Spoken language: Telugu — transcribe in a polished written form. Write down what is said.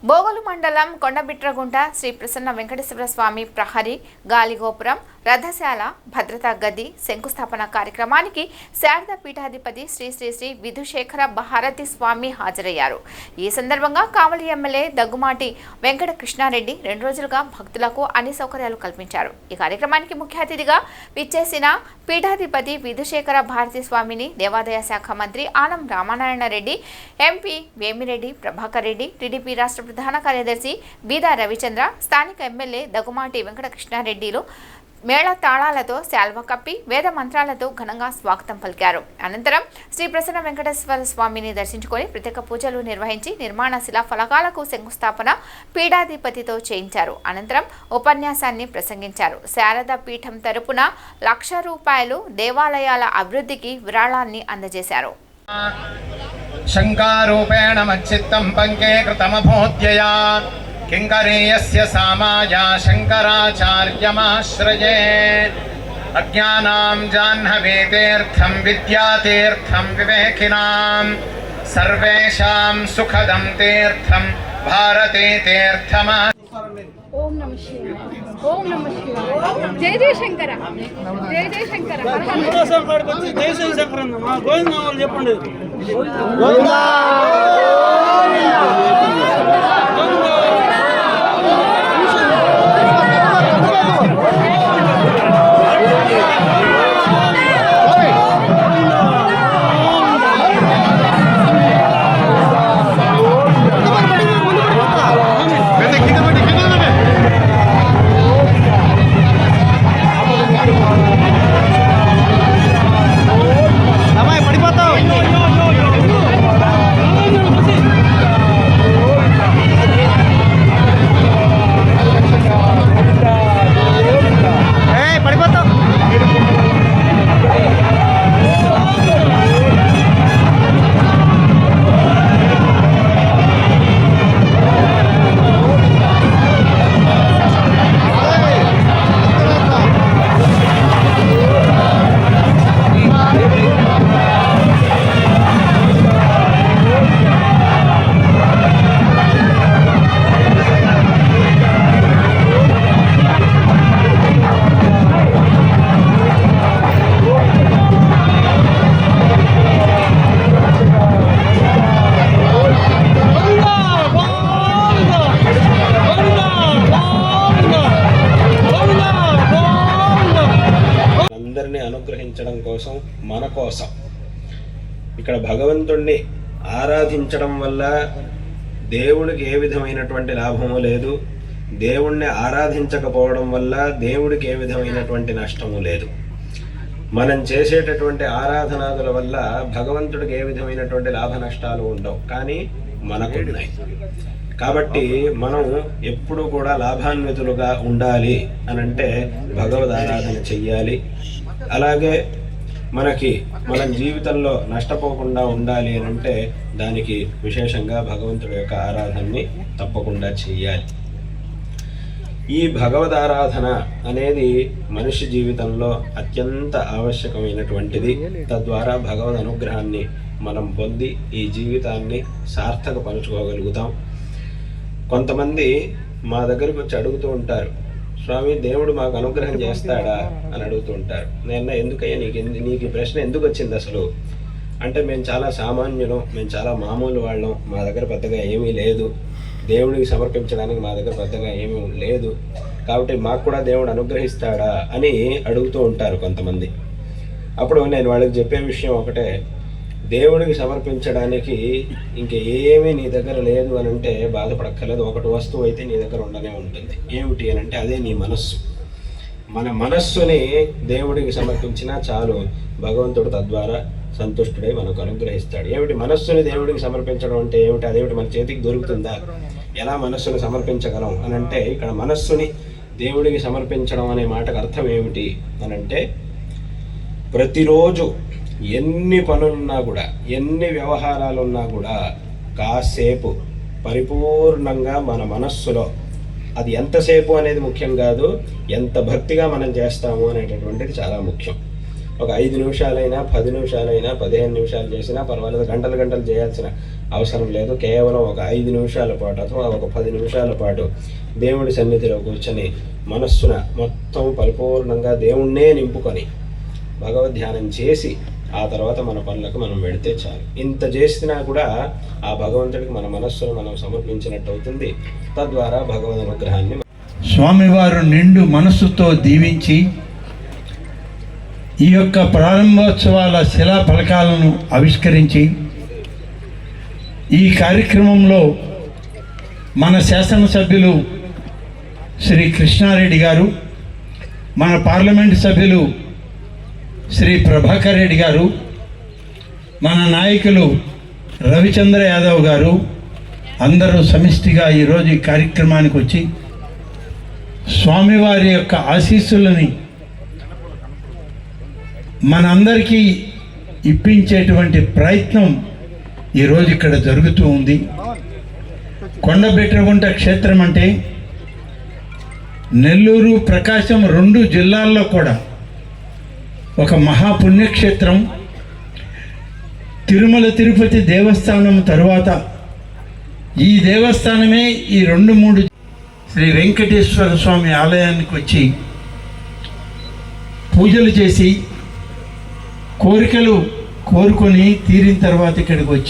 బోగోలు మండలం కొండబిట్రగుంట శ్రీ ప్రసన్న వెంకటేశ్వర స్వామి ప్రహరీ గాలిగోపురం రథశాల భద్రతా గది శంకుస్థాపన కార్యక్రమానికి శారద పీఠాధిపతి శ్రీ శ్రీ శ్రీ విధుశేఖర భారతి స్వామి హాజరయ్యారు. ఈ సందర్భంగా కావలి ఎమ్మెల్యే దగ్గుమాటి వెంకట కృష్ణారెడ్డి 2 రోజులుగా భక్తులకు అన్ని సౌకర్యాలు కల్పించారు. ఈ కార్యక్రమానికి ముఖ్య అతిథిగా విచ్చేసిన పీఠాధిపతి విధుశేఖర భారతి స్వామిని దేవాదాయ శాఖ మంత్రి ఆనం రామనారాయణ రెడ్డి, ఎంపీ వేమిరెడ్డి ప్రభాకర్ రెడ్డి, టీడీపీ రాష్ట్ర ప్రధాన కార్యదర్శి బీదా రవిచంద్ర, స్థానిక ఎమ్మెల్యే దగ్గుమాటి వెంకట కృష్ణారెడ్డిలు మేళ తాళాలతో శాల్వ కప్పి వేద మంత్రాలతో ఘనంగా స్వాగతం పలికారు. అనంతరం శ్రీ ప్రసన్న వెంకటేశ్వర స్వామిని దర్శించుకొని ప్రత్యేక పూజలు నిర్వహించి నిర్మాణ శిలా ఫలకాలకు శంకుస్థాపన పీఠాధిపతితో చేయించారు. అనంతరం ఉపన్యాసాన్ని ప్రసంగించారు. శారద పీఠం తరపున ₹1,00,000 దేవాలయాల అభివృద్ధికి విరాళాన్ని అందజేశారు. శంకారూపేణ మచ్చిత్తం పంకేకృతమభోద్యయా కింకరీయస్య సామాయా శంకరాచార్యమాశ్రయే అజ్ఞానాం జాహ్నవీతీర్థం విద్యాతీర్థం వివేకినాం సర్వేషాం సుఖదం తీర్థం భారతీ తీర్థమా. ఓం నమః శివాయ. ఓం నమః శివాయ. జై జై శంకర, జై జై శంకర. జై జై శంకర గోవింద చెప్పండి. అనుగ్రహించడం కోసం, మన కోసం ఇక్కడ భగవంతుణ్ణి ఆరాధించడం వల్ల దేవుడికి ఏ విధమైనటువంటి లాభము లేదు, దేవుణ్ణి ఆరాధించకపోవడం వల్ల దేవుడికి ఏ విధమైనటువంటి నష్టము లేదు. మనం చేసేటటువంటి ఆరాధనాదుల వల్ల భగవంతుడికి ఏ విధమైనటువంటి లాభ నష్టాలు ఉండవు, కానీ మనకు ఉన్నాయి. కాబట్టి మనం ఎప్పుడు కూడా లాభాన్వితులుగా ఉండాలి అనంటే భగవద్ ఆరాధన చెయ్యాలి. అలాగే మనం జీవితంలో నష్టపోకుండా ఉండాలి అనంటే దానికి విశేషంగా భగవంతుడి యొక్క ఆరాధనని తప్పకుండా చెయ్యాలి. ఈ భగవద్ ఆరాధన అనేది మనిషి జీవితంలో అత్యంత ఆవశ్యకమైనటువంటిది. తద్వారా భగవద్ అనుగ్రహాన్ని మనం పొంది ఈ జీవితాన్ని సార్థకపరచుకోగలుగుతాం. కొంతమంది మా దగ్గరికి వచ్చి అడుగుతూ ఉంటారు, స్వామి దేవుడు మాకు అనుగ్రహం చేస్తాడా అని అడుగుతూ ఉంటారు. నేను ఎందుకయ్యా నీకు ఈ ప్రశ్న ఎందుకు వచ్చింది అసలు అంటే, మేము చాలా సామాన్యులం, మేము చాలా మామూలు వాళ్ళం, మా దగ్గర పెద్దగా ఏమీ లేదు, దేవుడికి సమర్పించడానికి మా దగ్గర పెద్దగా ఏమీ లేదు, కాబట్టి మాకు కూడా దేవుడు అనుగ్రహిస్తాడా అని అడుగుతూ ఉంటారు కొంతమంది. అప్పుడు నేను వాళ్ళకి చెప్పే విషయం ఒకటే, దేవుడికి సమర్పించడానికి ఇంకేమీ నీ దగ్గర లేదు అని అంటే బాధపడక్కర్లేదు. ఒకటి వస్తువు అయితే నీ దగ్గర ఉండనే ఉంటుంది. ఏమిటి అని అంటే అదే నీ మనస్సు. మన మనస్సుని దేవుడికి సమర్పించినా చాలు, భగవంతుడు తద్వారా సంతుష్టుడై మనకు అనుగ్రహిస్తాడు. ఏమిటి మనస్సుని దేవుడికి సమర్పించడం అంటే ఏమిటి? అదేమిటి మన చేతికి దొరుకుతుందా? ఎలా మనస్సుని సమర్పించగలం అని అంటే, ఇక్కడ మనస్సుని దేవుడికి సమర్పించడం అనే మాటకు అర్థం ఏమిటి అని అంటే, ప్రతిరోజు ఎన్ని పనులున్నా కూడా, ఎన్ని వ్యవహారాలున్నా కూడా కాసేపు పరిపూర్ణంగా మన మనస్సులో, అది ఎంతసేపు అనేది ముఖ్యం కాదు, ఎంత భక్తిగా మనం చేస్తాము అనేటటువంటిది చాలా ముఖ్యం. ఒక 5 నిమిషాలైనా 10 నిమిషాలైనా 15 నిమిషాలు చేసినా పర్వాలేదు, గంటలు గంటలు చేయాల్సిన అవసరం లేదు. కేవలం ఒక 5 నిమిషాల పాటు అథవా ఒక 10 నిమిషాల పాటు దేవుడి సన్నిధిలో కూర్చొని మనస్సున మొత్తం పరిపూర్ణంగా దేవుణ్ణే నింపుకొని భగవద్ ధ్యానం చేసి ఆ తర్వాత మన పనులకు మనం వెళితే చాలు. ఇంత చేసినా కూడా ఆ భగవంతుడికి మన మనస్సును మనం సమర్పించినట్టు అవుతుంది. తద్వారా భగవద్ అనుగ్రహాన్ని స్వామివారు నిండు మనస్సుతో దీవించి ఈ యొక్క ప్రారంభోత్సవాల శిలా ఫలకాలను ఆవిష్కరించి ఈ కార్యక్రమంలో మన శాసనసభ్యులు శ్రీ కృష్ణారెడ్డి గారు, మన పార్లమెంటు సభ్యులు శ్రీ ప్రభాకర్ రెడ్డి గారు, మన నాయకులు రవిచంద్ర యాదవ్ గారు అందరూ సమిష్టిగా ఈరోజు ఈ కార్యక్రమానికి వచ్చి స్వామివారి యొక్క ఆశీస్సులని మనందరికీ ఇప్పించేటువంటి ప్రయత్నం ఈరోజు ఇక్కడ జరుగుతూ ఉంది. కొండబిట్రగుంట క్షేత్రం అంటే నెల్లూరు, ప్రకాశం 2 జిల్లాల్లో కూడా ఒక మహాపుణ్యక్షేత్రం. తిరుమల తిరుపతి దేవస్థానం తరువాత ఈ దేవస్థానమే ఈ 2-3 శ్రీ వెంకటేశ్వర స్వామి ఆలయానికి వచ్చి పూజలు చేసి కోరికలు కోరుకొని తీరిన తర్వాత ఇక్కడికి వచ్చి